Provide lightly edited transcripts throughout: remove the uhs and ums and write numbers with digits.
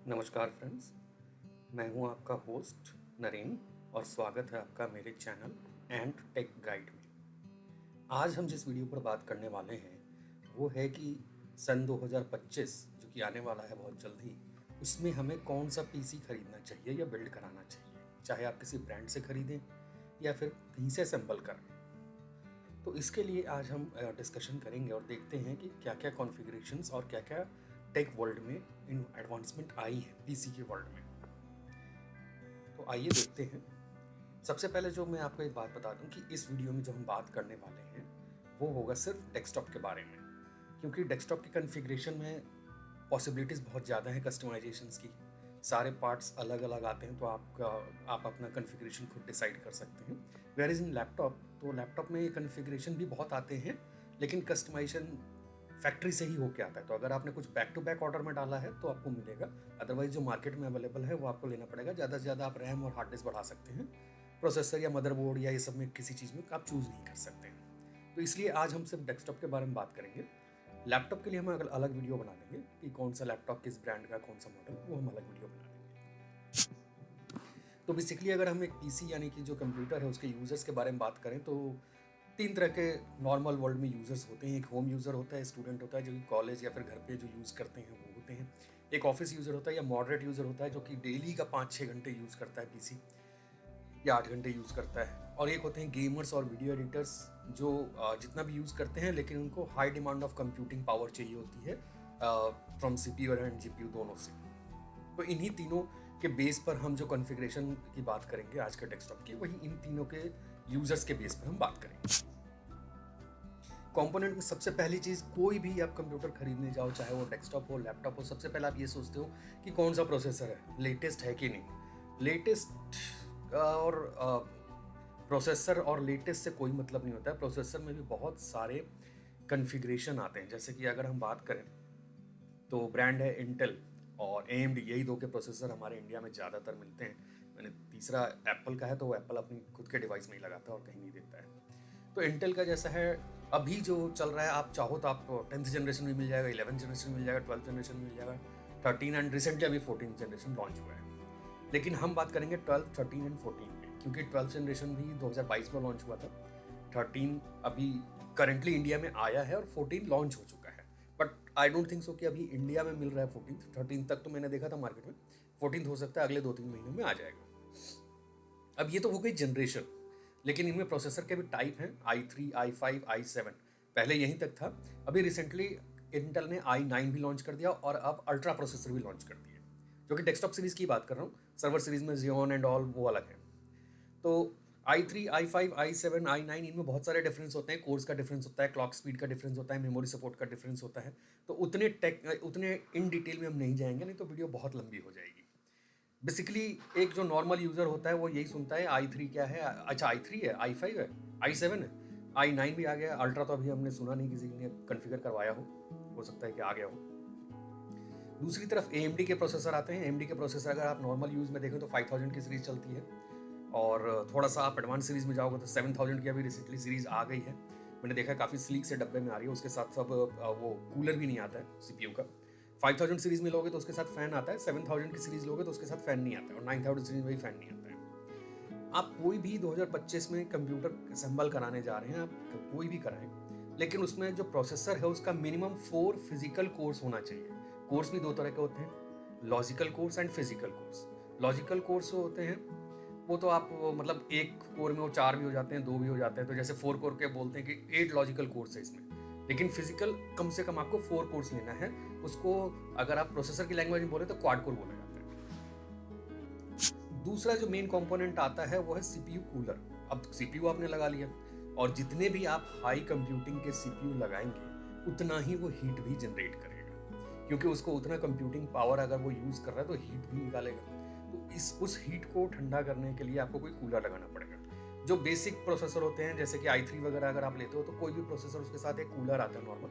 नमस्कार फ्रेंड्स, मैं हूं आपका होस्ट नरेन और स्वागत है आपका मेरे चैनल एंड टेक गाइड में। आज हम जिस वीडियो पर बात करने वाले हैं वो है कि सन 2025 जो कि आने वाला है बहुत जल्दी, उसमें हमें कौन सा पीसी खरीदना चाहिए या बिल्ड कराना चाहिए, चाहे आप किसी ब्रांड से खरीदें या फिर कहीं से असेंबल कराएं। तो इसके लिए आज हम डिस्कशन करेंगे और देखते हैं कि क्या क्या कॉन्फ़िगरेशंस और क्या क्या टेक वर्ल्ड में इन एडवांसमेंट आई है पीसी के वर्ल्ड में। तो आइए देखते हैं। सबसे पहले जो मैं आपको एक बात बता दूं कि इस वीडियो में जो हम बात करने वाले हैं वो होगा सिर्फ डेस्कटॉप के बारे में, क्योंकि डेस्कटॉप के कॉन्फ़िगरेशन में पॉसिबिलिटीज़ बहुत ज़्यादा हैं कस्टमाइजेशंस की। सारे पार्ट्स अलग अलग आते हैं, तो आप अपना कॉन्फ़िगरेशन खुद डिसाइड कर सकते हैं। वेयर इज़ इन लैपटॉप, तो लैपटॉप में ये कॉन्फ़िगरेशन भी बहुत आते हैं, लेकिन कस्टमाइजेशन फैक्ट्री से ही होके आता है। तो अगर आपने कुछ बैक टू बैक ऑर्डर में डाला है तो आपको मिलेगा, अदरवाइज जो मार्केट में अवेलेबल है वो आपको लेना पड़ेगा। ज़्यादा से ज़्यादा आप रैम और हार्ड डिस्क बढ़ा सकते हैं, प्रोसेसर या मदरबोर्ड या ये सब में किसी चीज़ में आप चूज़ नहीं कर सकते हैं। तो इसलिए आज हम सिर्फ डेस्कटॉप के बारे में बात करेंगे। लैपटॉप के लिए हम अलग वीडियो बना देंगे कि कौन सा लैपटॉप किस ब्रांड का, कौन सा मॉडल, वो हम अलग वीडियो बना देंगे। तो बेसिकली अगर हम एक पीसी यानी कि जो कंप्यूटर है उसके यूज़र्स के बारे में बात करें तो तीन तरह के नॉर्मल वर्ल्ड में यूज़र्स होते हैं। एक होम यूज़र होता है, स्टूडेंट होता है जो कि कॉलेज या फिर घर पे जो यूज़ करते हैं वो होते हैं। एक ऑफिस यूज़र होता है या मॉडरेट यूज़र होता है जो कि डेली का 5-6 घंटे यूज़ करता है पीसी या 8 घंटे यूज़ करता है। और एक होते हैं गेमर्स और वीडियो एडिटर्स जो जितना भी यूज़ करते हैं लेकिन उनको high demand of computing power चाहिए होती है फ्रॉम सीपीयू एंड जीपीयू दोनों से। तो इन्हीं तीनों के बेस पर हम जो कॉन्फ़िगरेशन की बात करेंगे आज के डेस्कटॉप की, वही इन तीनों के यूज़र्स के बेस पर हम बात करेंगे। कंपोनेंट में सबसे पहली चीज़, कोई भी आप कंप्यूटर खरीदने जाओ, चाहे वो डेस्कटॉप हो लापटॉप हो, सबसे पहले आप ये सोचते हो कि कौन सा प्रोसेसर है, लेटेस्ट है कि नहीं। लेटेस्ट और प्रोसेसर और लेटेस्ट से कोई मतलब नहीं होता है। प्रोसेसर में भी बहुत सारे कॉन्फ़िगरेशन आते हैं। जैसे कि अगर हम बात करें तो ब्रांड है इंटेल और AMD, यही दो के प्रोसेसर हमारे इंडिया में ज़्यादातर मिलते हैं। मैंने तीसरा एप्पल का है, तो वो एप्पल अपनी खुद के डिवाइस में ही लगाता है और कहीं नहीं देता है। तो इंटेल का जैसा है अभी जो चल रहा है, आप चाहो तो आप 10th जनरेशन भी मिल जाएगा, 11th जनरेशन मिल जाएगा, 12th जनरेशन मिल जाएगा, 13 एंड रिसेंटली अभी 14th जनरेशन लॉन्च हुआ है। लेकिन हम बात करेंगे 12, 13 एंड 14 में, क्योंकि 12th जनरेशन भी 2022 में लॉन्च हुआ था। 13 अभी करंटली इंडिया में आया है और 14 लॉन्च हो चुका है। But I don't think so कि अभी इंडिया में मिल रहा है 14th। 13 तक तो मैंने देखा था मार्केट में, 14th हो सकता है अगले 2-3 महीनों में आ जाएगा। अब ये तो हो गई जनरेशन, लेकिन इनमें प्रोसेसर के भी टाइप हैं, i3, i5, i7। पहले यहीं तक था, अभी रिसेंटली इंटेल ने i9 भी लॉन्च कर दिया और अब अल्ट्रा प्रोसेसर भी लॉन्च कर दिए, जो कि डेस्कटॉप सीरीज़ की बात कर रहा हूँ। सर्वर सीरीज़ में Xeon एंड ऑल वो अलग है। तो i3, i5, i7, i9 इनमें बहुत सारे डिफरेंस होते हैं। कोर्स का डिफरेंस होता है, क्लॉक स्पीड का डिफरेंस होता है, मेमोरी सपोर्ट का डिफरेंस होता है। तो उतने इन डिटेल में हम नहीं जाएंगे, नहीं तो वीडियो बहुत लंबी हो जाएगी। बेसिकली एक जो नॉर्मल यूज़र होता है वो यही सुनता है i3 क्या है, अच्छा i3 है, i5 है, i7 है, i9 भी आ गया। अल्ट्रा तो अभी हमने सुना नहीं किसी ने कॉन्फ़िगर करवाया हो सकता है कि आ गया हो। दूसरी तरफ AMD के प्रोसेसर आते हैं। AMD के प्रोसेसर अगर आप नॉर्मल यूज़ में देखें तो 5000 की सीरीज़ चलती है, और थोड़ा सा आप एडवांस सीरीज़ में जाओगे तो 7000 की अभी रिसेंटली सीरीज़ आ गई है। मैंने देखा काफ़ी स्लीक से डब्बे में आ रही है, उसके साथ सब वो कूलर भी नहीं आता है CPU का। 5000 सीरीज़ में लोगे तो उसके साथ फ़ैन आता है, 7000 की सीरीज़ लोगे तो उसके साथ फ़ैन नहीं आता है, और 9000 सीरीज़ में भी फ़ैन नहीं आता है। आप कोई भी 2025 में कंप्यूटर असेंबल कराने जा रहे हैं, आप कोई भी कराएं, लेकिन उसमें जो प्रोसेसर है उसका मिनिमम 4 फिजिकल कोर्स होना चाहिए। कोर्स भी दो तरह के होते हैं, logical course and physical course. Logical course होते हैं वो तो आप मतलब एक कोर में वो 4 भी हो जाते हैं, 2 भी हो जाते हैं। तो जैसे 4 कोर के बोलते हैं कि 8 लॉजिकल कोर्स है इसमें, लेकिन फिजिकल कम से कम आपको 4 कोर्स लेना है। उसको अगर आप प्रोसेसर की लैंग्वेज में बोले तो क्वाड कोर बोला जाता है। दूसरा जो मेन कंपोनेंट आता है वो है CPU कूलर। अब CPU आपने लगा लिया, और जितने भी आप हाई कंप्यूटिंग के CPU लगाएंगे उतना ही वो हीट भी जनरेट करेगा, क्योंकि उसको उतना कंप्यूटिंग पावर अगर वो यूज़ कर रहा है तो हीट भी निकालेगा। तो उस हीट को ठंडा करने के लिए आपको कोई कूलर लगाना पड़ेगा। जो बेसिक प्रोसेसर होते हैं जैसे कि i3 वगैरह अगर आप लेते हो तो कोई भी प्रोसेसर उसके साथ एक कूलर आता है नॉर्मल,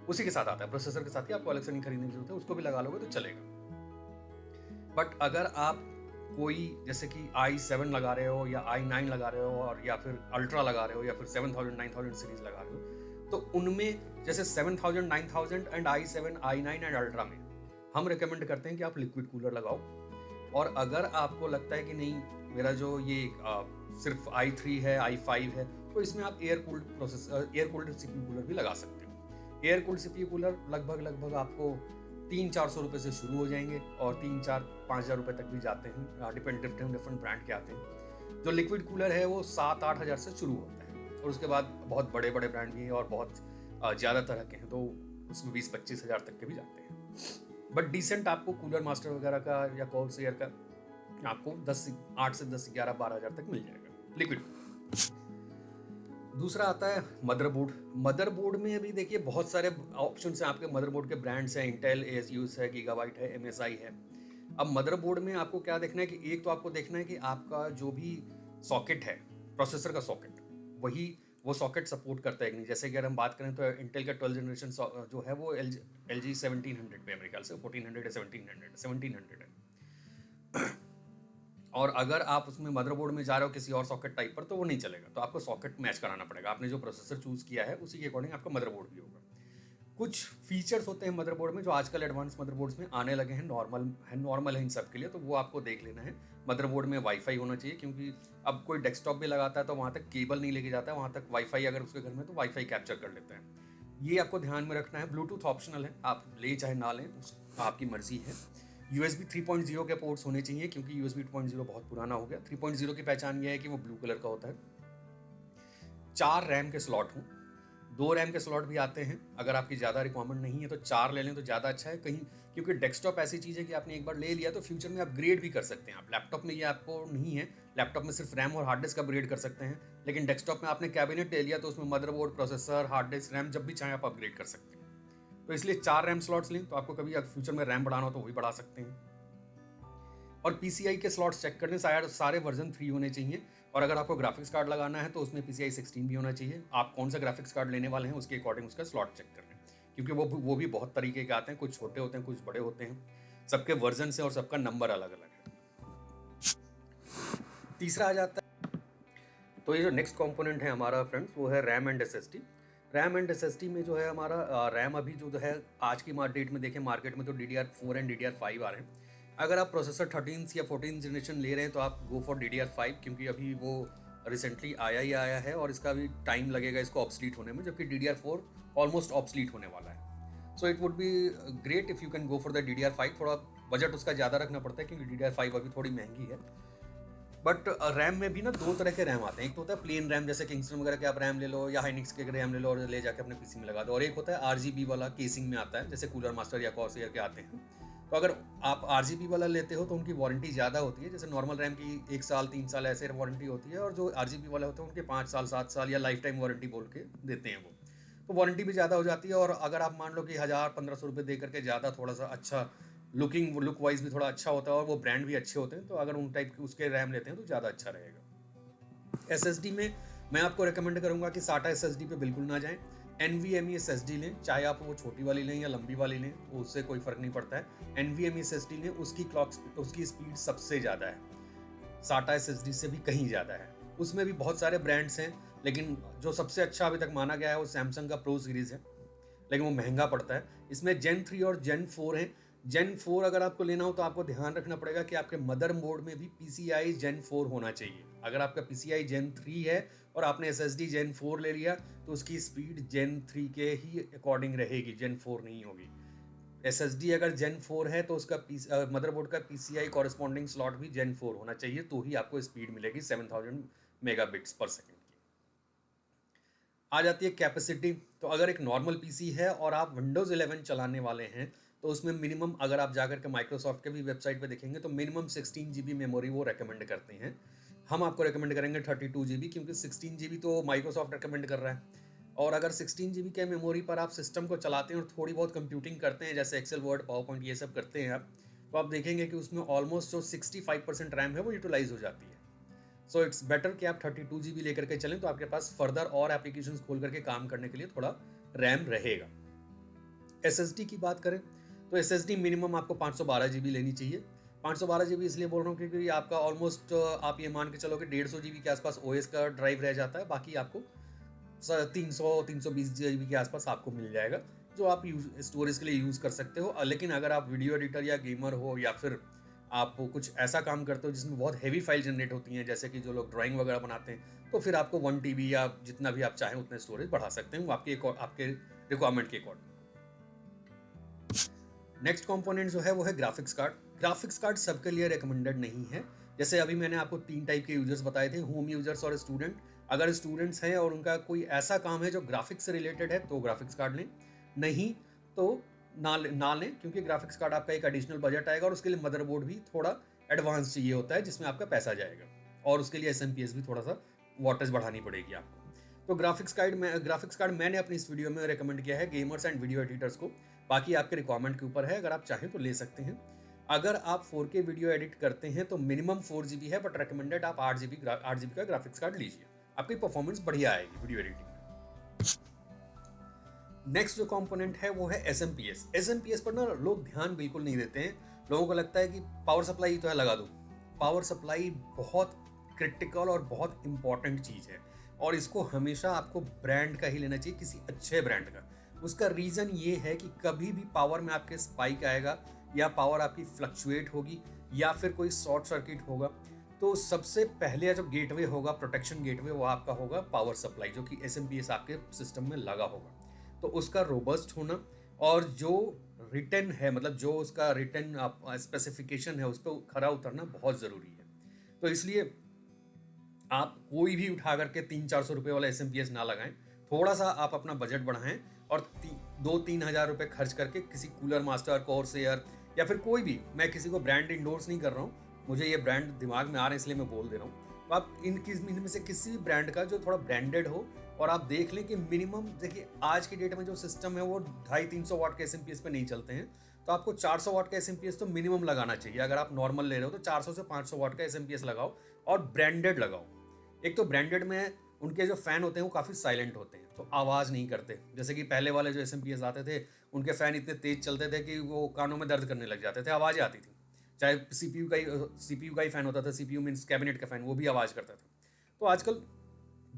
उसी के साथ आता है, प्रोसेसर के साथ ही, आपको अलग से नहीं खरीदने की जरूरत है, उसको भी लगा लोगे तो चलेगा। बट अगर आप कोई जैसे कि i7 लगा रहे हो या i9 लगा रहे हो और या फिर अल्ट्रा लगा रहे हो या फिर 7000 9000 सीरीज लगा रहे हो, तो उनमें जैसे 7000 9000 and i7 i9 and ultra में हम रिकमेंड करते हैं कि आप लिक्विड कूलर लगाओ। और अगर आपको लगता है कि नहीं मेरा जो ये सिर्फ i3 है i5 है, तो इसमें आप एयर कूल्ड सीपीयू कूलर भी लगा सकते हो। एयर कूल्ड सीपीयू कूलर लगभग आपको 300-400 रुपये से शुरू हो जाएंगे और 3-4-5 हज़ार रुपये तक भी जाते हैं, डिफरेंट ब्रांड के आते हैं। जो लिक्विड कूलर है वो 7-8 हज़ार से शुरू होता है, और उसके बाद बहुत बड़े बड़े ब्रांड भी हैं और बहुत ज़्यादा तरह के हैं, तो उसमें 20-25 हज़ार तक के भी जाते हैं। बट डिसेंट आपको कूलर मास्टर वगैरह का या कॉर्सएयर का आपको 8 से 10, 11, 12 हज़ार तक मिल जाएगा लिक्विड। दूसरा आता है मदरबोर्ड। मदरबोर्ड में अभी देखिए बहुत सारे ऑप्शंस हैं आपके मदरबोर्ड के, ब्रांड्स हैं, इंटेल, ASUS है, गीगाबाइट है, MSI है। अब मदरबोर्ड में आपको क्या देखना है कि एक तो आपको देखना है कि आपका जो भी सॉकेट है, प्रोसेसर का सॉकेट, वही वो सॉकेट सपोर्ट करता है कि नहीं। जैसे कि अगर हम बात करें तो इंटेल का 12th जनरेशन जो है वो LG 1700 पे, मेरे ख्याल से 1400 या 1700 है। और अगर आप उसमें मदरबोर्ड में जा रहे हो किसी और सॉकेट टाइप पर, तो वो नहीं चलेगा, तो आपको सॉकेट मैच कराना पड़ेगा। आपने जो प्रोसेसर चूज़ किया है उसी के अकॉर्डिंग आपका मदरबोर्ड भी होगा। कुछ फीचर्स होते हैं मदरबोर्ड में जो आजकल एडवांस मदरबोर्ड्स में आने लगे हैं, नॉर्मल है इन सब के लिए, तो वो आपको देख लेना है। मदरबोर्ड में वाईफाई होना चाहिए, क्योंकि अब कोई डेस्कटॉप भी लगाता है तो वहाँ तक केबल नहीं लेके जाता है, वहाँ तक वाईफाई अगर उसके घर में तो वाईफाई कैप्चर कर लेता है। ये आपको ध्यान में रखना है। ब्लूटूथ ऑप्शनल है, आप ले चाहे ना लें, उस आपकी मर्जी है। USB 3.0 के पोर्ट्स होने चाहिए, क्योंकि USB 2.0 बहुत पुराना हो गया। 3.0 की पहचान यह है कि वो ब्लू कलर का होता है। 4 रैम के स्लॉट हों, 2 रैम के स्लॉट भी आते हैं। अगर आपकी ज़्यादा रिक्वायरमेंट नहीं है तो 4 ले लें तो ज़्यादा अच्छा है कहीं, क्योंकि डेस्कटॉप ऐसी चीज़ है कि आपने एक बार ले लिया तो फ्यूचर में अपग्रेड भी कर सकते हैं आप। लैपटॉप में ये आपको नहीं है, लैपटॉप में सिर्फ रैम और हार्ड डिस्क अपग्रेड कर सकते हैं, लेकिन डेस्कटॉप में आपने कैबिनेट ले लिया तो उसमें motherboard, processor, hard disk, RAM जब भी चाहें आप अपग्रेड कर सकते हैं। तो इसलिए 4 रैम स्लॉट्स लें, तो आपको कभी फ्यूचर में रैम बढ़ाना हो तो वही बढ़ा सकते हैं। और PCI के स्लॉट्स चेक करने, सारे वर्जन 3 होने चाहिए। और अगर आपको ग्राफिक्स कार्ड लगाना है तो उसमें PCI 16 भी होना चाहिए। आप कौन सा ग्राफिक्स कार्ड लेने वाले हैं उसके अकॉर्डिंग उसका स्लॉट चेक कर लें, क्योंकि वो भी बहुत तरीके के आते हैं, कुछ छोटे होते हैं, कुछ बड़े होते हैं, सबके वर्जन से और सबका नंबर अलग अलग है। तीसरा आ जाता है, तो ये जो नेक्स्ट कंपोनेंट है हमारा फ्रेंड्स, वो है RAM and SSD। RAM and SSD में जो है हमारा रैम अभी जो है आज की डेट में देखें मार्केट में तो DDR4 एंड DDR5 आ रहे हैं। अगर आप प्रोसेसर 13th या 14th जनरेशन ले रहे हैं तो आप गो फॉर DDR5, क्योंकि अभी वो रिसेंटली आया है और इसका भी टाइम लगेगा इसको ऑब्सलीट होने में, जबकि DDR4 ऑलमोस्ट ऑब्सलीट होने वाला है। So it would be great if you can go for the DDR5। थोड़ा बजट उसका ज़्यादा रखना पड़ता है, क्योंकि DDR5 अभी थोड़ी महंगी है। बट रैम में भी ना 2 तरह के रैम आते हैं। एक तो होता है प्लेन रैम, जैसे किंगस्टन वगैरह के आप रैम ले लो या हाइनिक्स के रैम ले लो और ले जाके अपने PC में लगा दो। और एक होता है RGB वाला, केसिंग में आता है, जैसे कूलर मास्टर या कॉर्सएयर के आते हैं। तो अगर आप RGB वाला लेते हो तो उनकी वारंटी ज़्यादा होती है, जैसे नॉर्मल रैम की 1 साल 3 साल ऐसे वारंटी होती है, और जो RGB वाले होते हैं उनके 5 साल 7 साल या लाइफ टाइम वारंटी बोल के देते हैं वो, तो वारंटी भी ज़्यादा हो जाती है। और अगर आप मान लो कि 1000-1500 रुपये दे करके ज़्यादा थोड़ा सा अच्छा लुक वाइज भी थोड़ा अच्छा होता है और वो ब्रांड भी अच्छे होते हैं, तो अगर उन टाइप के उसके रैम लेते हैं तो ज़्यादा अच्छा रहेगा। SSD में मैं आपको रिकमेंड करूँगा कि SATA SSD पे बिल्कुल ना जाएं। NVMe SSD लें, चाहे आप वो छोटी वाली लें या लंबी वाली लें, उससे कोई फ़र्क नहीं पड़ता है। NVMe SSD लें, उसकी स्पीड सबसे ज़्यादा है, SATA SSD से भी कहीं ज़्यादा है। उसमें भी बहुत सारे ब्रांड्स हैं, लेकिन जो सबसे अच्छा अभी तक माना गया है वो सैमसंग का प्रो सीरीज़ है, लेकिन वो महंगा पड़ता है। इसमें Gen 3 और Gen 4 है। Gen 4 अगर आपको लेना हो तो आपको ध्यान रखना पड़ेगा कि आपके मदर बोर्ड में भी PCI Gen 4 होना चाहिए। अगर आपका PCI Gen 3 है और आपने SSD Gen 4 ले लिया तो उसकी स्पीड Gen 3 के ही अकॉर्डिंग रहेगी, Gen 4 नहीं होगी। SSD अगर Gen 4 है तो उसका मदरबोर्ड का PCI कॉरेस्पॉन्डिंग स्लॉट भी Gen 4 होना चाहिए, तो ही आपको स्पीड मिलेगी 7000 मेगाबिट्स पर सेकेंड की। आ जाती है कैपेसिटी। तो अगर एक नॉर्मल PC है और आप Windows 11 चलाने वाले हैं तो उसमें मिनिमम, अगर आप जाकर के माइक्रोसॉफ्ट के भी वेबसाइट पे देखेंगे तो मिनिमम 16 GB मेमोरी वो रेकमेंड करते हैं। हम आपको रेकमेंड करेंगे 32 GB, क्योंकि 16 GB तो माइक्रोसॉफ्ट रेकमेंड कर रहा है। और अगर 16 GB के मेमोरी पर आप सिस्टम को चलाते हैं और थोड़ी बहुत कंप्यूटिंग करते हैं, जैसे एक्सेल, वर्ड, पावर पॉइंट ये सब करते हैं आप, तो आप देखेंगे कि उसमें ऑलमोस्ट जो 65% रैम है वो यूटिलाइज हो जाती है। सो इट्स बेटर कि आप 32 GB लेकर के चलें, तो आपके पास फर्दर और एप्लीकेशंस खोल करके काम करने के लिए थोड़ा रैम रहेगा। SSD की बात करें तो SSD मिनिमम आपको 512 GB लेनी चाहिए। 512 GB इसलिए बोल रहा हूँ क्योंकि आपका ऑलमोस्ट आप ये मान के चलो कि 150 GB के आसपास OS का ड्राइव रह जाता है, बाकी आपको 300-320 GB के आसपास आपको मिल जाएगा। जो आप स्टोरेज के लिए यूज़ कर सकते हो। लेकिन अगर आप वीडियो एडिटर या गेमर हो या फिर आप कुछ ऐसा काम करते हो जिसमें बहुत हैवी फाइल जनरेट होती हैं, जैसे कि जो लोग ड्राइंग वगैरह बनाते हैं, तो फिर आपको 1 टीबी या जितना भी आप चाहें उतना स्टोरेज बढ़ा सकते हैं, वो आपके रिक्वायरमेंट के अकॉर्डिंग। नेक्स्ट कंपोनेंट जो है वो है ग्राफिक्स कार्ड। ग्राफिक्स कार्ड सबके लिए रिकमेंडेड नहीं है। जैसे अभी मैंने आपको 3 टाइप के यूजर्स बताए थे, होम यूजर्स और स्टूडेंट। अगर स्टूडेंट्स हैं और उनका कोई ऐसा काम है जो ग्राफिक्स से रिलेटेड है तो ग्राफिक्स कार्ड लें, नहीं तो ना लें, क्योंकि ग्राफिक्स कार्ड आपका एक एडिशनल बजट आएगा और उसके लिए मदरबोर्ड भी थोड़ा एडवांस चाहिए होता है, जिसमें आपका पैसा जाएगा और उसके लिए एसएमपीएस भी थोड़ा सा वॉटेज बढ़ानी पड़ेगी आपको। तो ग्राफिक्स कार्ड मैंने अपनी इस वीडियो में रिकमेंड किया है गेमर्स एंड वीडियो एडिटर्स को। बाकी आपके रिक्वायरमेंट के ऊपर है, अगर आप चाहें तो ले सकते हैं। अगर आप 4K वीडियो एडिट करते हैं तो मिनिमम 4 GB है, बट रिकमेंडेड आप 8 GB का ग्राफिक्स कार्ड लीजिए, आपकी परफॉर्मेंस बढ़िया आएगी वीडियो एडिटिंग में। नेक्स्ट जो कंपोनेंट है वो है एसएमपीएस। एसएमपीएस पर ना लोग ध्यान बिल्कुल नहीं देते हैं। लोगों को लगता है कि पावर सप्लाई ही तो है, लगा दो। पावर सप्लाई बहुत क्रिटिकल और बहुत इंपॉर्टेंट चीज़ है, और इसको हमेशा आपको ब्रांड का ही लेना चाहिए, किसी अच्छे ब्रांड का। उसका रीज़न ये है कि कभी भी पावर में आपके स्पाइक आएगा या पावर आपकी फ्लक्चुएट होगी या फिर कोई शॉर्ट सर्किट होगा, तो सबसे पहले जो गेटवे होगा, प्रोटेक्शन गेटवे, वो आपका होगा पावर सप्लाई, जो कि एसएमपीएस आपके सिस्टम में लगा होगा। तो उसका रोबस्ट होना और जो रिटर्न है, मतलब जो उसका रिटर्न स्पेसिफिकेशन है, उस पर खरा उतरना बहुत ज़रूरी है। तो इसलिए आप कोई भी उठा करके 300-400 रुपये वाला एसएमपीएस ना लगाएं। थोड़ा सा आप अपना बजट बढ़ाएं और 2-3 हज़ार रुपये खर्च करके किसी कूलर मास्टर, कॉर्सेयर या फिर कोई भी, मैं किसी को ब्रांड इंडोर्स नहीं कर रहा हूँ, मुझे ये ब्रांड दिमाग में आ रहे हैं इसलिए मैं बोल दे रहा हूँ। तो आप इनमें से किसी भी ब्रांड का जो थोड़ा ब्रांडेड हो, और आप देख लें कि मिनिमम, देखिए आज की डेट में जो सिस्टम है वो 250-300 वाट के एसएमपीएस पे नहीं चलते हैं, तो आपको 400 वाट का एसएमपीएस तो मिनिमम लगाना चाहिए। अगर आप नॉर्मल ले रहे हो तो 400 से 500 वाट का एसएमपीएस लगाओ और ब्रांडेड लगाओ। एक तो ब्रांडेड में उनके जो फ़ैन होते हैं वो काफ़ी साइलेंट होते हैं, तो आवाज़ नहीं करते। जैसे कि पहले वाले जो एसएमपीएस आते थे, उनके फ़ैन इतने तेज़ चलते थे कि वो कानों में दर्द करने लग जाते थे, आवाज़ें आती थी। चाहे सीपीयू का ही फ़ैन होता था, सीपीयू मीन्स कैबिनेट का फ़ैन, वो भी आवाज़ करता था। तो आजकल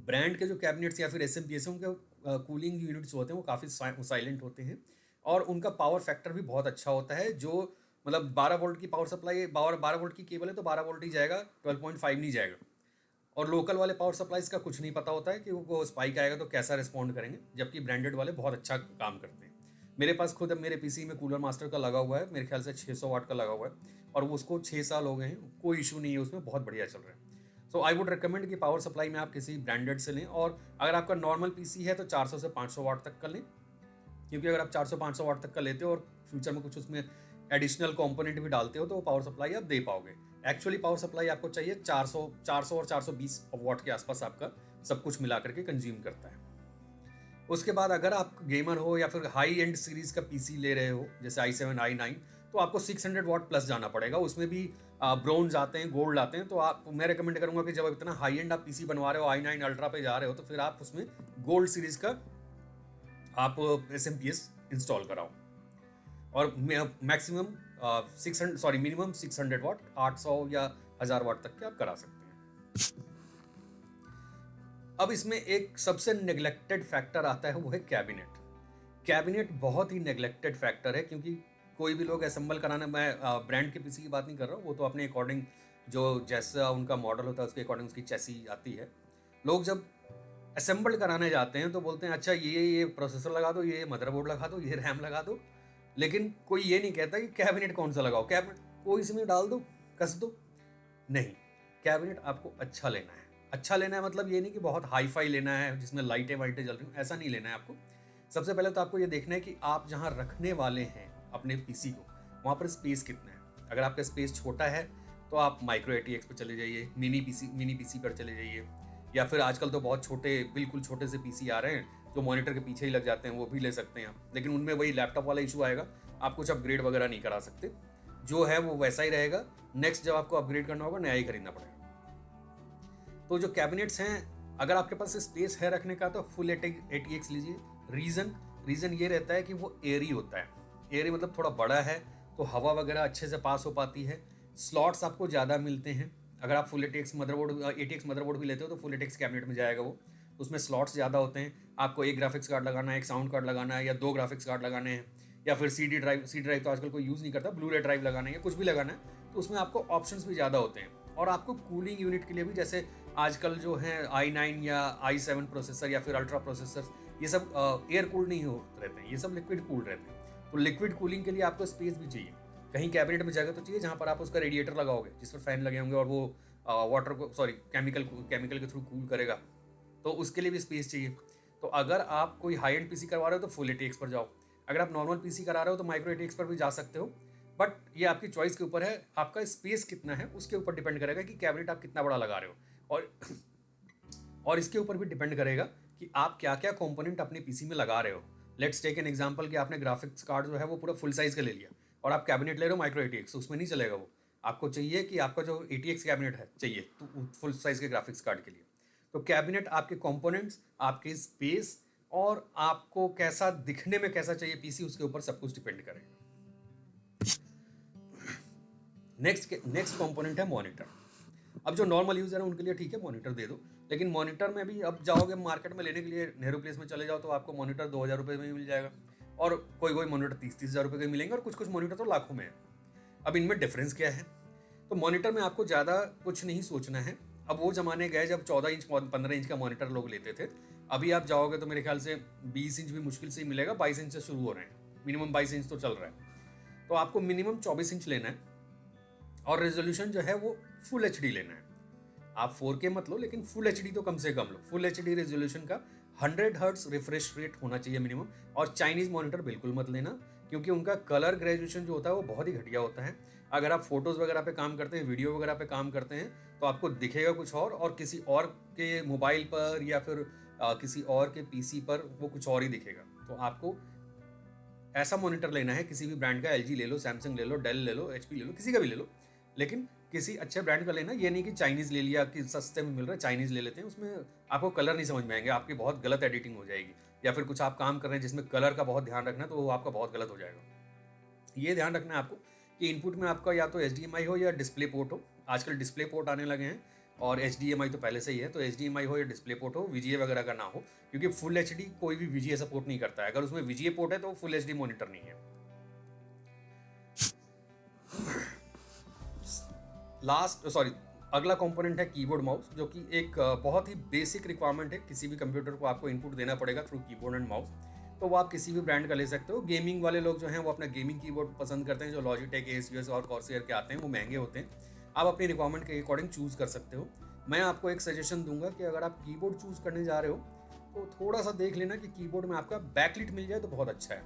ब्रांड के जो कैबिनेट्स या फिर एसएमपीएस हैं, उनके कूलिंग यूनिट्स होते हैं वो काफ़ी साइलेंट होते हैं, और उनका पावर फैक्टर भी बहुत अच्छा होता है। जो मतलब 12 वोल्ट की पावर सप्लाई, 12 वोल्ट की केबल है तो 12 वोल्ट ही जाएगा, 12.5 नहीं जाएगा। और लोकल वाले पावर सप्लाईज का कुछ नहीं पता होता है कि वो स्पाइक आएगा तो कैसा रिस्पॉन्ड करेंगे, जबकि ब्रांडेड वाले बहुत अच्छा काम करते हैं। मेरे पास खुद अब मेरे पीसी में कूलर मास्टर का लगा हुआ है, मेरे ख्याल से 600 वाट का लगा हुआ है, और वो उसको 6 साल हो गए हैं, कोई इशू नहीं है उसमें, बहुत बढ़िया चल रहा है। सो आई वुड रिकमेंड कि पावर सप्लाई में आप किसी ब्रांडेड से लें, और अगर आपका नॉर्मल पीसी है तो 400 से 500 वाट तक का लें, क्योंकि अगर आप 400-500 वाट तक का लेते हो और फ्यूचर में कुछ उसमें एडिशनल कंपोनेंट भी डालते हो तो वो पावर सप्लाई आप दे पाओगे। एक्चुअली पावर सप्लाई आपको चाहिए 400 और 420 वाट के आसपास, आपका सब कुछ मिला करके कंज्यूम करता है। उसके बाद अगर आप गेमर हो या फिर हाई एंड सीरीज का पीसी ले रहे हो, जैसे i7 i9, तो आपको 600 वाट प्लस जाना पड़ेगा। उसमें भी ब्रोंज आते हैं, गोल्ड आते हैं। तो मैं रिकमेंड करूंगा कि जब इतना हाई एंड आप पीसी बनवा रहे हो, i9 अल्ट्रा पे जा रहे हो, तो फिर आप उसमें गोल्ड सीरीज का आप एसएमपीएस इंस्टॉल कराओ, और मैक्सिमम 600 सॉरी मिनिमम 600 वाट, 800 या 1000 वाट तक के आप करा सकते हैं। अब इसमें एक सबसे नेग्लेक्टेड फैक्टर आता है, वो है कैबिनेट। कैबिनेट बहुत ही नेग्लेक्टेड फैक्टर है, क्योंकि कोई भी लोग असेंबल कराने, मैं ब्रांड के पीसी की बात नहीं कर रहा हूँ, वो तो अपने अकॉर्डिंग जो जैसा उनका मॉडल होता है उसके अकॉर्डिंग उसकी चैसी आती है। लोग जब असेंबल कराने जाते हैं तो बोलते हैं अच्छा ये प्रोसेसर लगा दो, ये मदरबोर्ड लगा दो, ये रैम लगा दो, लेकिन कोई ये नहीं कहता कि कैबिनेट कौन सा लगाओ। कैबिनेट कोई इसमें डाल दो, कस दो, नहीं। कैबिनेट आपको अच्छा लेना है। अच्छा लेना है मतलब ये नहीं कि बहुत हाई फाई लेना है जिसमें लाइटें वाइटें जल रही हो, ऐसा नहीं लेना है आपको। सबसे पहले तो आपको ये देखना है कि आप जहाँ रखने वाले हैं अपने पीसी को, वहाँ पर स्पेस कितना है। अगर आपका स्पेस छोटा है तो आप माइक्रो ATX पर चले जाइए, मिनी पीसी पर चले जाइए, या फिर आजकल तो बहुत छोटे, बिल्कुल छोटे से पीसी आ रहे हैं जो मॉनिटर के पीछे ही लग जाते हैं, वो भी ले सकते हैं आप। लेकिन उनमें वही लैपटॉप वाला इशू आएगा, आप कुछ अपग्रेड वगैरह नहीं करा सकते, जो है वो वैसा ही रहेगा। नेक्स्ट जब आपको अपग्रेड करना होगा नया ही खरीदना पड़ेगा। तो जो कैबिनेट्स हैं, अगर आपके पास स्पेस है रखने का तो फुल ATX लीजिए। रीज़न ये रहता है कि वो एयरी होता है। एयरी मतलब थोड़ा बड़ा है तो हवा वगैरह अच्छे से पास हो पाती है, स्लॉट्स आपको ज़्यादा मिलते हैं। अगर आप फुल ATX मदरबोर्ड भी लेते हो तो फुल ATX कैबिनेट में जाएगा वो, उसमें स्लॉट्स ज़्यादा होते हैं, आपको एक ग्राफिक्स कार्ड लगाना है, एक साउंड कार्ड लगाना है, या 2 ग्राफिक्स कार्ड लगाने हैं, या फिर सी ड्राइव तो आजकल कोई यूज़ नहीं करता, ब्लू रे ड्राइव लगाना है या कुछ भी लगाना है, तो उसमें आपको ऑप्शंस भी ज़्यादा होते हैं। और आपको कूलिंग यूनिट के लिए भी, जैसे आजकल जो हैं i9 या i7 प्रोसेसर या फिर अल्ट्रा प्रोसेसर, ये सब एयर कूल्ड नहीं होते रहते हैं, ये सब लिक्विड कूल्ड रहते हैं। तो लिक्विड कूलिंग के लिए आपको स्पेस भी चाहिए, कहीं कैबिनेट में जगह तो चाहिए जहाँ पर आप उसका रेडिएटर लगाओगे, जिस पर फैन लगे होंगे और वो वाटर को केमिकल के थ्रू कूल करेगा, तो उसके लिए भी स्पेस चाहिए। तो अगर आप कोई हाई एंड पीसी करवा रहे हो तो फुल ATX पर जाओ, अगर आप नॉर्मल पीसी करा रहे हो तो माइक्रो ATX पर भी जा सकते हो, बट ये आपकी चॉइस के ऊपर है, आपका स्पेस कितना है उसके ऊपर डिपेंड करेगा कि कैबिनेट आप कितना बड़ा लगा रहे हो। और इसके ऊपर भी डिपेंड करेगा कि आप क्या क्या कंपोनेंट अपने पीसी में लगा रहे हो। लेट्स टेक एन एग्जांपल कि आपने ग्राफिक्स कार्ड जो है वो पूरा फुल साइज का ले लिया और आप कैबिनेट ले रहे हो माइक्रो ATX, उसमें नहीं चलेगा वो। आपको चाहिए कि आपका जो ATX कैबिनेट है चाहिए तो फुल साइज के ग्राफिक्स कार्ड के लिए। तो कैबिनेट आपके कंपोनेंट्स, आपके स्पेस और आपको कैसा दिखने में कैसा चाहिए पीसी, उसके ऊपर सब कुछ डिपेंड करेगा। नेक्स्ट कंपोनेंट है मॉनिटर। अब जो नॉर्मल यूज़र है उनके लिए ठीक है, मॉनिटर दे दो, लेकिन मॉनिटर में भी अब जाओगे मार्केट में लेने के लिए, नेहरू प्लेस में चले जाओ तो आपको मॉनिटर 2000 रुपये में ही मिल जाएगा, और कोई मॉनिटर 30-30 हज़ार रुपये के मिलेंगे, और कुछ मॉनिटर तो लाखों में है। अब इनमें डिफरेंस क्या है? तो मॉनिटर में आपको ज़्यादा कुछ नहीं सोचना है। अब वो ज़माने गए जब 14 इंच 15 इंच का मॉनिटर लोग लेते थे। अभी आप जाओगे तो मेरे ख्याल से 20 इंच भी मुश्किल से ही मिलेगा, 22 इंच से शुरू हो रहे हैं, मिनिमम 22 इंच तो चल रहा है। तो आपको मिनिमम 24 इंच लेना है, और रेजोल्यूशन जो है वो फुल HD लेना है। आप 4K मत लो, लेकिन फुल HD तो कम से कम लो। फुल HD रेजोल्यूशन का 100 हर्ट्ज रिफ्रेश रेट होना चाहिए मिनिमम। और चाइनीज़ मॉनिटर बिल्कुल मत लेना, क्योंकि उनका कलर ग्रेजुएशन जो होता है वो बहुत ही घटिया होता है। अगर आप फोटोज़ वगैरह पे काम करते हैं, वीडियो वगैरह पे काम करते हैं, तो आपको दिखेगा कुछ और किसी और के मोबाइल पर या फिर किसी और के PC पर वो कुछ और ही दिखेगा। तो आपको ऐसा मॉनिटर लेना है, किसी भी ब्रांड का, LG ले लो, सैमसंग ले लो, डेल ले लो, HP ले लो, किसी का भी ले लो, लेकिन किसी अच्छे ब्रांड का लेना। ये नहीं कि चाइनीज़ ले लिया कि सस्ते में मिल रहा है, चाइनीज़ ले लेते हैं, उसमें आपको कलर नहीं समझ में आएंगे, आपकी बहुत गलत एडिटिंग हो जाएगी, या फिर कुछ आप काम कर रहे हैं जिसमें कलर का बहुत ध्यान रखना है, तो वो आपका बहुत गलत हो जाएगा। ये ध्यान रखना है आपको कि इनपुट में आपका या तो HDMI हो या डिस्प्ले पोर्ट हो। आजकल डिस्प्ले पोर्ट आने लगे हैं, और HDMI तो पहले से ही है, तो HDMI हो या डिस्प्ले पोर्ट हो, VGA वगैरह का ना हो, क्योंकि फुल HD कोई भी VGA सपोर्ट नहीं करता है। अगर उसमें VGA पोर्ट है तो फुल HD मॉनिटर नहीं है। अगला कंपोनेंट है कीबोर्ड माउस, जो कि एक बहुत ही बेसिक रिक्वायरमेंट है। किसी भी कंप्यूटर को आपको इनपुट देना पड़ेगा थ्रू कीबोर्ड एंड माउस, तो वो आप किसी भी ब्रांड का ले सकते हो। गेमिंग वाले लोग जो हैं वो अपना गेमिंग कीबोर्ड पसंद करते हैं, जो लॉजिटेक, ASUS और कॉर्सियर के आते हैं, वो महंगे होते हैं। आप अपनी रिक्वायरमेंट के अकॉर्डिंग चूज़ कर सकते हो। मैं आपको एक सजेशन दूंगा कि अगर आप कीबोर्ड चूज़ करने जा रहे हो तो थोड़ा सा देख लेना कि कीबोर्ड में आपका बैकलिट मिल जाए तो बहुत अच्छा है।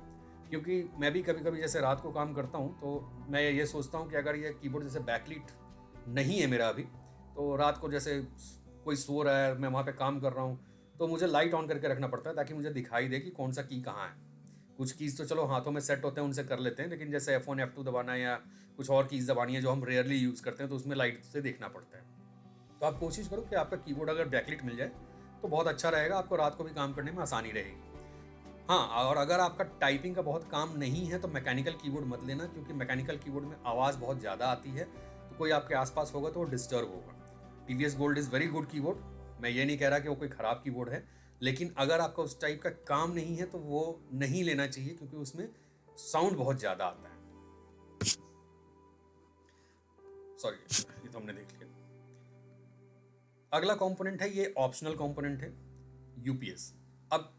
क्योंकि मैं भी कभी कभी जैसे रात को काम करता हूँ, तो मैं ये सोचता हूँ कि अगर ये कीबोर्ड जैसे बैकलिट नहीं है मेरा अभी, तो रात को जैसे कोई सो रहा है, मैं वहाँ पे काम कर रहा हूँ, तो मुझे लाइट ऑन करके रखना पड़ता है ताकि मुझे दिखाई दे कि कौन सा की कहाँ है। कुछ कीज़ तो चलो हाथों में सेट होते हैं, उनसे कर लेते हैं, लेकिन जैसे F1 F2 दबाना है या कुछ और कीज़ दबानी है जो हम रेयरली यूज़ करते हैं, तो उसमें लाइट से देखना पड़ता है। तो आप कोशिश करो कि आपका कीबोर्ड अगर बैकलिट मिल जाए तो बहुत अच्छा रहेगा, आपको रात को भी काम करने में आसानी रहेगी। हाँ, और अगर आपका टाइपिंग का बहुत काम नहीं है तो मैकेनिकल कीबोर्ड मत लेना, क्योंकि मैकेनिकल कीबोर्ड में आवाज़ बहुत ज़्यादा आती है, तो कोई आपके आसपास होगा तो वो डिस्टर्ब होगा। TVS Gold is very good keyboard, मैं ये नहीं कह रहा कि वो कोई ख़राब कीबोर्ड है, लेकिन अगर आपका उस टाइप का काम नहीं है तो वो नहीं लेना चाहिए, क्योंकि उसमें साउंड बहुत ज़्यादा आता है। सॉरी, ये तो हमने देख लिया। अगला कंपोनेंट है, ये ऑप्शनल कंपोनेंट है, UPS। अब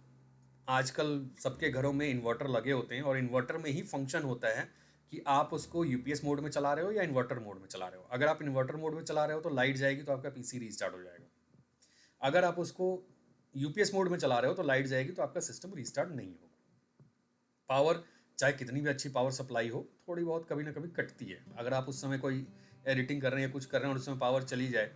आजकल सबके घरों में इन्वर्टर लगे होते हैं, और इन्वर्टर में ही फंक्शन होता है कि आप उसको UPS मोड में चला रहे हो या इन्वर्टर मोड में चला रहे हो। अगर आप इन्वर्टर मोड में चला रहे हो तो लाइट जाएगी, तो आपका PC रीस्टार्ट हो जाएगा। अगर आप उसको UPS मोड में चला रहे हो तो लाइट जाएगी, तो आपका सिस्टम रीस्टार्ट नहीं होगा। पावर, चाहे कितनी भी अच्छी पावर सप्लाई हो, थोड़ी बहुत कभी ना कभी कटती है। अगर आप उस समय कोई एडिटिंग कर रहे हैं या कुछ कर रहे हैं और उसमें पावर चली जाए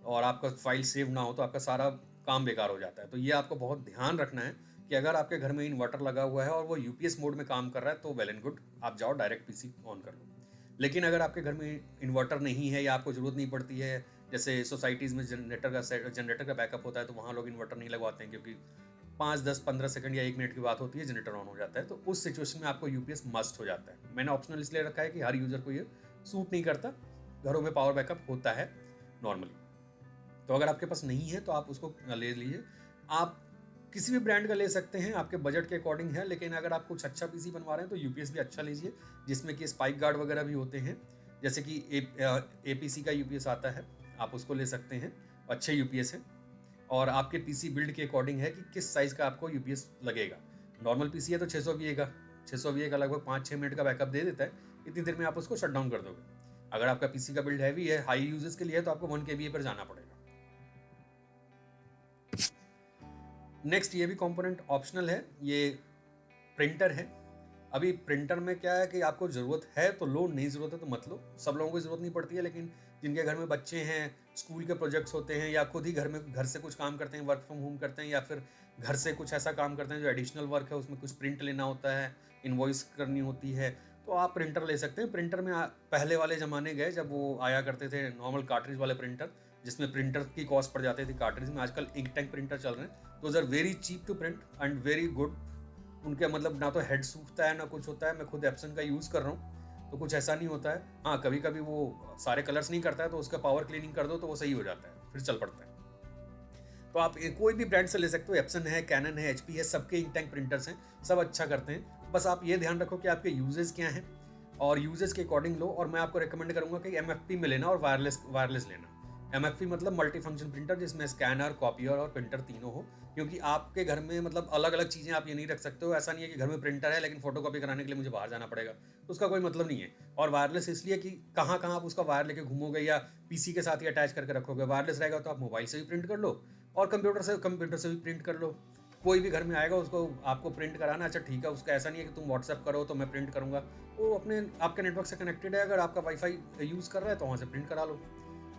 और आपका फाइल सेव ना हो, तो आपका सारा काम बेकार हो जाता है। तो ये आपको बहुत ध्यान रखना है कि अगर आपके घर में इन्वर्टर लगा हुआ है और वो UPS मोड में काम कर रहा है तो वेल एंड गुड, आप जाओ डायरेक्ट PC ऑन कर लो। लेकिन अगर आपके घर में इन्वर्टर नहीं है या आपको ज़रूरत नहीं पड़ती है, जैसे सोसाइटीज़ में जनरेटर का बैकअप होता है, तो वहाँ लोग इन्वर्टर नहीं लगवाते हैं, क्योंकि 5, 10, 15 सेकंड या 1 मिनट की बात होती है, जनरेटर ऑन हो जाता है, तो उस सिचुएशन में आपको UPS मस्ट हो जाता है। मैंने ऑप्शनल इसलिए रखा है कि हर यूज़र को ये सूट नहीं करता, घरों में पावर बैकअप होता है नॉर्मली। तो अगर आपके पास नहीं है तो आप उसको ले लीजिए। आप किसी भी ब्रांड का ले सकते हैं, आपके बजट के अकॉर्डिंग है, लेकिन अगर आप कुछ अच्छा पीसी बनवा रहे हैं तो यूपीएस भी अच्छा लीजिए, जिसमें कि स्पाइक गार्ड वगैरह भी होते हैं, जैसे कि एपीसी का यूपीएस आता है, आप उसको ले सकते हैं, अच्छे यूपीएस हैं। और आपके पीसी बिल्ड के अकॉर्डिंग है कि किस साइज़ का आपको यूपीएस लगेगा। नॉर्मल पीसी है तो 600 वीए का, 600 वीए का लगभग 5-6 मिनट का बैकअप दे देता है, इतनी देर में आप उसको शट डाउन कर दोगे। अगर आपका पीसी का बिल्ड हैवी है, हाई यूजेस के लिए है, तो आपको 1 केवीए पर जाना पड़ेगा। नेक्स्ट, ये भी कंपोनेंट ऑप्शनल है, ये प्रिंटर है। अभी प्रिंटर में क्या है कि आपको ज़रूरत है तो लो, नहीं ज़रूरत है तो मत लो। सब लोगों को ज़रूरत नहीं पड़ती है, लेकिन जिनके घर में बच्चे हैं, स्कूल के प्रोजेक्ट्स होते हैं, या खुद ही घर से कुछ काम करते हैं, वर्क फ्रॉम होम करते हैं, या फिर घर से कुछ ऐसा काम करते हैं जो एडिशनल वर्क है, उसमें कुछ प्रिंट लेना होता है, इनवॉइस करनी होती है, तो आप प्रिंटर ले सकते हैं। प्रिंटर में पहले वाले ज़माने गए जब वो आया करते थे नॉर्मल कार्ट्रिज वाले प्रिंटर, जिसमें प्रिंटर की कॉस्ट पड़ जाती थी कार्ट्रिज में। आजकल इंक टैंक प्रिंटर चल रहे हैं, those are very cheap to print and very good. उनके मतलब ना तो हेड सूखता है ना कुछ होता है। मैं खुद एप्सन का यूज़ कर रहा हूँ, तो कुछ ऐसा नहीं होता है। हाँ, कभी कभी वो सारे कलर्स नहीं करता है, तो उसका पावर क्लीनिंग कर दो तो वो सही हो जाता है, फिर चल पड़ता है। तो आप कोई भी ब्रांड से ले सकते हो, एप्सन है, कैनन है, एचपी है, सबके इंक टैंक प्रिंटर्स हैं, सब अच्छा करते हैं। बस आप ये ध्यान रखो कि आपके यूजेस क्या हैं और यूजेस के अकॉर्डिंग लो। और मैं आपको रिकमेंड करूंगा कि एमएफपी में लेना और वायरलेस लेना। एमएफपी मतलब मल्टी फंक्शन प्रिंटर, जिसमें स्कैनर, कॉपियर और प्रिंटर तीनों हो, क्योंकि आपके घर में मतलब अलग अलग चीज़ें आप ये नहीं रख सकते हो। ऐसा नहीं है कि घर में प्रिंटर है लेकिन फोटो कॉपी कराने के लिए मुझे बाहर जाना पड़ेगा, तो उसका कोई मतलब नहीं है। और वायरलेस इसलिए कि कहाँ कहाँ आप उसका वायर लेके घूमोगे या पीसी के साथ ही अटैच करके रखोगे। वायरलेस रहेगा तो आप मोबाइल से भी प्रिंट कर लो और कंप्यूटर से भी प्रिंट कर लो। कोई भी घर में आएगा उसको आपको प्रिंट कराना, अच्छा ठीक है, उसका ऐसा नहीं है कि तुम व्हाट्सएप करो तो मैं प्रिंट करूँगा। वो अपने आपके नेटवर्क से कनेक्टेड है, अगर आपका वाईफाई यूज़ कर रहा है तो वहाँ से प्रिंट करा लो।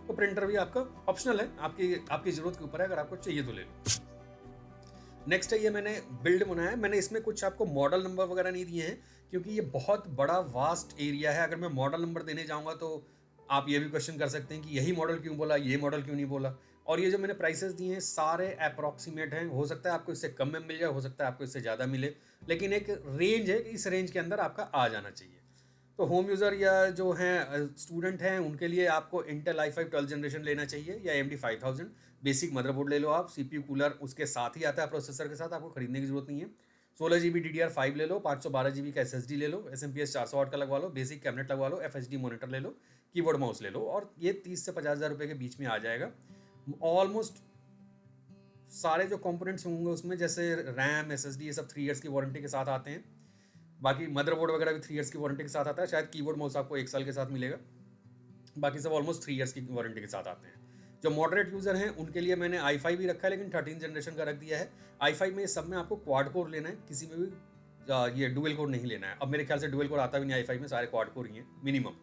तो प्रिंटर भी आपका ऑप्शनल है, आपकी आपकी ज़रूरत के ऊपर है, अगर आपको चाहिए तो ले लो। नेक्स्ट है, ये मैंने बिल्ड बनाया है। मैंने इसमें कुछ आपको मॉडल नंबर वगैरह नहीं दिए हैं, क्योंकि ये बहुत बड़ा वास्ट एरिया है। अगर मैं मॉडल नंबर देने जाऊँगा तो आप ये भी क्वेश्चन कर सकते हैं कि यही मॉडल क्यों बोला, ये मॉडल क्यों नहीं बोला। और ये जो मैंने प्राइसेस दिए हैं सारे अप्रॉक्सीमेट हैं, हो सकता है आपको इससे कम में मिल जाए, हो सकता है आपको इससे ज़्यादा मिले, लेकिन एक रेंज है कि इस रेंज के अंदर आपका आ जाना चाहिए। तो होम यूज़र या जो हैं स्टूडेंट हैं, उनके लिए आपको इंटेल i5 12th जनरेशन लेना चाहिए या AMD 5000। बेसिक मदरबोर्ड ले लो आप, CPU कूलर उसके साथ ही आता है, प्रोसेसर के साथ, आपको खरीदने की जरूरत नहीं है। 16 GB DDR5 ले लो, 512 GB का SSD ले लो, SMPS 400 वाट का लगवा लो, बेसिक कैबिनेट लगवा लो, FHD मॉनिटर ले लो, कीबोर्ड माउस ले लो, और ये 30 से 50,000 रुपये के बीच में आ जाएगा। ऑलमोस्ट सारे जो कंपोनेंट्स होंगे उसमें, जैसे रैम, SSD, ये सब 3 ईयर्स की वारंटी के साथ आते हैं। बाकी मदरबोर्ड वगैरह भी 3 ईयर्स की वारंटी के साथ आता है। शायद कीबोर्ड माउस आपको 1 साल के साथ मिलेगा, बाकी सब ऑलमोस्ट 3 ईयर्स की वारंटी के साथ आते हैं। जो मॉडरेट यूज़र हैं उनके लिए मैंने i5 भी रखा है, लेकिन 13 जनरेशन का रख दिया है। i5 में सब में आपको क्वाड कोर लेना है, किसी में भी ये डुअल कोर नहीं लेना है। अब मेरे ख्याल से डुअल कोर आता भी नहीं i5 में, सारे क्वाड कोर ही हैं। मिनिमम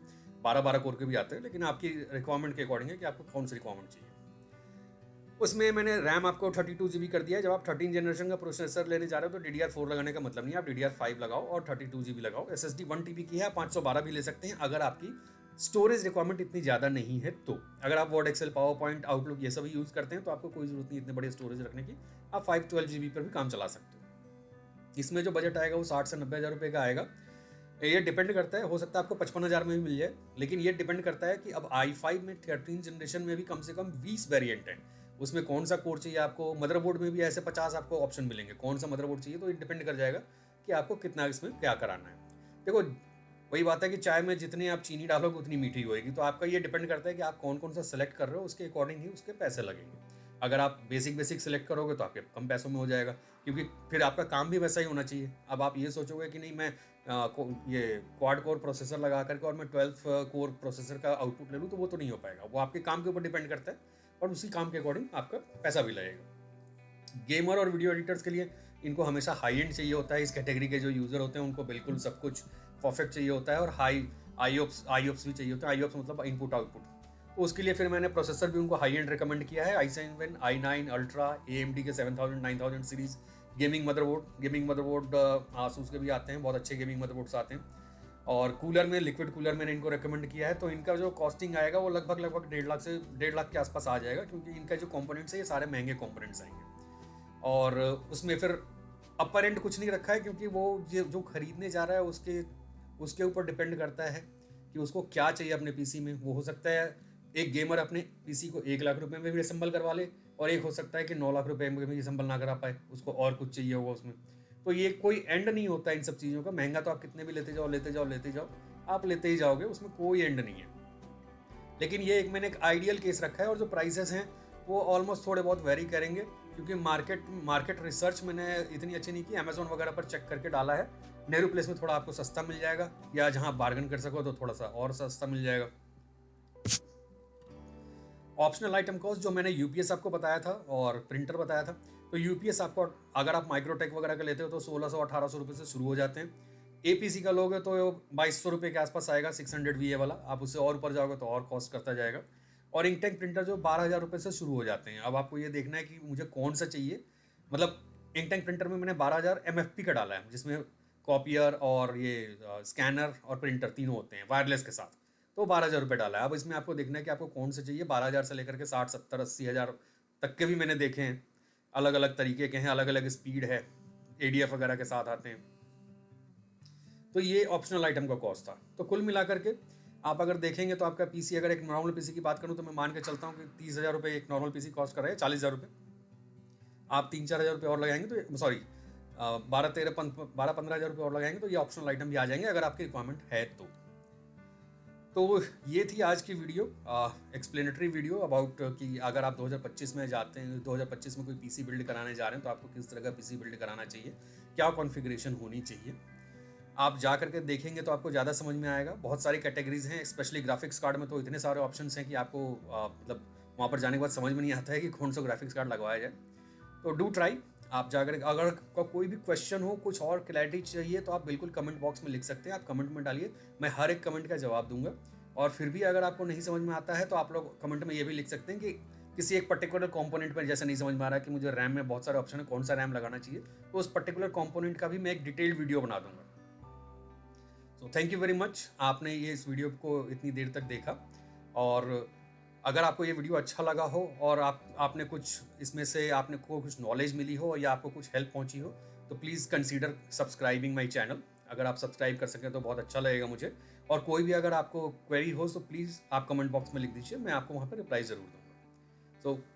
12-12 कोर के भी आते हैं, लेकिन आपकी रिक्वायरमेंट के अकॉर्डिंग है कि आपको कौन सी रिक्वायरमेंट चाहिए। उसमें मैंने रैम आपको 32 GB कर दिया है। जब आप 13 जनरेशन का प्रोसेसर लेने जा रहे हो तो DDR4 लगाने का मतलब नहीं है, आप DDR5 लगाओ और 32 GB लगाओ। SSD 1 TB की है, 512 भी ले सकते हैं अगर आपकी स्टोरेज रिक्वायरमेंट इतनी ज़्यादा नहीं है तो। अगर आप Word, Excel, PowerPoint, Outlook ये सभी यूज़ करते हैं तो आपको कोई ज़रूरत नहीं इतने बड़े स्टोरेज रखने की, आप 512 GB पर भी काम चला सकते हो। इसमें जो बजट आएगा वो 60 से 90 हज़ार रुपये का आएगा। ये डिपेंड करता है, हो सकता है आपको 55,000 में भी मिल जाए, लेकिन ये डिपेंड करता है कि अब i5 में 13 जनरेशन में भी कम से कम 20 वेरिएंट है, उसमें कौन सा कोर चाहिए आपको। मदरबोर्ड में भी ऐसे 50 आपको ऑप्शन मिलेंगे कौन सा मदरबोर्ड चाहिए, तो ये डिपेंड कर जाएगा कि आपको कितना इसमें क्या कराना है। देखो, वही बात है कि चाय में जितनी आप चीनी डालोगे उतनी मीठी होएगी, तो आपका ये डिपेंड करता है कि आप कौन कौन सा सेलेक्ट कर रहे हो, उसके अकॉर्डिंग ही उसके पैसे लगेंगे। अगर आप बेसिक सेलेक्ट करोगे तो आपके कम पैसों में हो जाएगा, क्योंकि फिर आपका काम भी वैसा ही होना चाहिए। अब आप ये सोचोगे कि नहीं मैं ये क्वाड कोर प्रोसेसर लगा करके और मैं 12 कोर प्रोसेसर का आउटपुट ले लूँ, तो वो तो नहीं हो पाएगा। वो आपके काम के ऊपर डिपेंड करता है और उसी काम के अकॉर्डिंग आपका पैसा भी लगेगा। गेमर और वीडियो एडिटर्स के लिए इनको हमेशा हाई एंड चाहिए होता है। इस कैटेगरी के जो यूज़र होते हैं उनको बिल्कुल सब कुछ परफेक्ट चाहिए होता है, और हाई IOPS भी चाहिए होता है। IOPS मतलब इनपुट आउटपुट। तो उसके लिए फिर मैंने प्रोसेसर भी उनको हाई एंड रिकमेंड किया है, i7 i9 अल्ट्रा, AMD के 7000 9000 सीरीज गेमिंग मदरबोर्ड आसूस के भी आते हैं, बहुत अच्छे गेमिंग मदरबोर्ड्स आते हैं। और कूलर में लिक्विड कूलर मैंने इनको रेकमेंड किया है, तो इनका जो कॉस्टिंग आएगा वो लगभग 1.5 लाख से 1.5 लाख के आसपास आ जाएगा, क्योंकि इनका जो कंपोनेंट्स है ये सारे महंगे कंपोनेंट्स आएंगे। और उसमें फिर अपर एंड कुछ नहीं रखा है, क्योंकि वो जो खरीदने जा रहा है उसके ऊपर डिपेंड करता है कि उसको क्या चाहिए अपने पीसी में। वो हो सकता है एक गेमर अपने पीसी को 1 लाख रुपए में भी असेंबल करवा ले, और एक हो सकता है कि 9 लाख रुपए में भी असेंबल ना करा पाए, उसको और कुछ चाहिए होगा उसमें। तो ये कोई एंड नहीं होता इन सब चीज़ों का। महंगा तो आप कितने भी लेते जाओ लेते जाओ लेते जाओ, आप लेते ही जाओगे, उसमें कोई एंड नहीं है। लेकिन ये एक मैंने एक आइडियल केस रखा है, और जो प्राइसेस हैं वो ऑलमोस्ट थोड़े बहुत वेरी करेंगे, क्योंकि मार्केट रिसर्च मैंने इतनी अच्छी नहीं की। अमेजोन वगैरह पर चेक करके डाला है, नेहरू प्लेस में थोड़ा आपको सस्ता मिल जाएगा, या जहाँ बार्गन कर सको तो थोड़ा सा और सस्ता मिल जाएगा। ऑप्शनल आइटम कॉस्ट जो मैंने यूपीएस आपको बताया था और प्रिंटर बताया था, तो यूपीएस आपको अगर आप माइक्रोटेक वगैरह का लेते हो तो 1600-1800 रुपये से शुरू हो जाते हैं। एपीसी का लोगे तो 2200 रुपये के आसपास आएगा, 600 VA वाला। आप उससे और ऊपर जाओगे तो और कॉस्ट करता जाएगा। और इंकटेक प्रिंटर जो 12,000 रुपये से शुरू हो जाते हैं। अब आपको ये देखना है कि मुझे कौन सा चाहिए। मतलब इंकटेक प्रिंटर में मैंने 12,000 MFP का डाला है, जिसमें कॉपियर और ये स्कैनर और प्रिंटर तीनों होते हैं वायरलेस के साथ। तो 12,000 रुपये डाला है। अब इसमें आपको देखना है कि आपको कौन सा चाहिए। 12,000 से लेकर के 60, 70, 80,000 तक के भी मैंने देखे हैं। अलग अलग तरीके के हैं, अलग अलग स्पीड है, ADF वगैरह के साथ आते हैं। तो ये ऑप्शनल आइटम का कॉस्ट था। तो कुल मिलाकर के आप अगर देखेंगे तो आपका पीसी, अगर एक नॉर्मल पीसी की बात करूँ तो मैं मान के चलता हूँ कि 30,000 रुपये एक नॉर्मल पीसी कॉस्ट कर रहा है, 40,000 रुपये। आप 3-4 हज़ार रुपये और लगाएंगे तो सॉरी 12-15 हज़ार रुपये और लगाएंगे तो ये ऑप्शनल आइटम भी आ जाएंगे, अगर आपकी रिक्वायरमेंट है तो ये थी आज की वीडियो, एक्सप्लेनेटरी वीडियो अबाउट कि अगर आप 2025 में जाते हैं, 2025 में कोई पीसी बिल्ड कराने जा रहे हैं तो आपको किस तरह का पीसी बिल्ड कराना चाहिए, क्या कॉन्फ़िगरेशन होनी चाहिए। आप जा करके देखेंगे तो आपको ज़्यादा समझ में आएगा। बहुत सारी कैटेगरीज हैं, स्पेशली ग्राफिक्स कार्ड में तो इतने सारे ऑप्शंस हैं कि आपको मतलब वहाँ पर जाने के बाद समझ में नहीं आता है कि कौन सा ग्राफिक्स कार्ड लगवाया जाए। तो डू ट्राई। आप जाकर अगर कोई भी क्वेश्चन हो, कुछ और क्लैरिटी चाहिए, तो आप बिल्कुल कमेंट बॉक्स में लिख सकते हैं। आप कमेंट में डालिए, मैं हर एक कमेंट का जवाब दूंगा। और फिर भी अगर आपको नहीं समझ में आता है तो आप लोग कमेंट में ये भी लिख सकते हैं कि किसी एक पर्टिकुलर कंपोनेंट में जैसे नहीं समझ में आ रहा है कि मुझे रैम में बहुत सारे ऑप्शन है, कौन सा रैम लगाना चाहिए, तो उस पर्टिकुलर कंपोनेंट का भी मैं एक डिटेल्ड वीडियो बना दूंगा। So thank you very much, आपने ये इस वीडियो को इतनी देर तक देखा। और अगर आपको ये वीडियो अच्छा लगा हो और आपने कुछ इसमें से आपने को कुछ नॉलेज मिली हो या आपको कुछ हेल्प पहुंची हो, तो please consider subscribing my channel. अगर आप सब्सक्राइब कर सकें तो बहुत अच्छा लगेगा मुझे। और कोई भी अगर आपको क्वेरी हो तो प्लीज़ आप कमेंट बॉक्स में लिख दीजिए, मैं आपको वहाँ पर रिप्लाई ज़रूर दूँगा। सो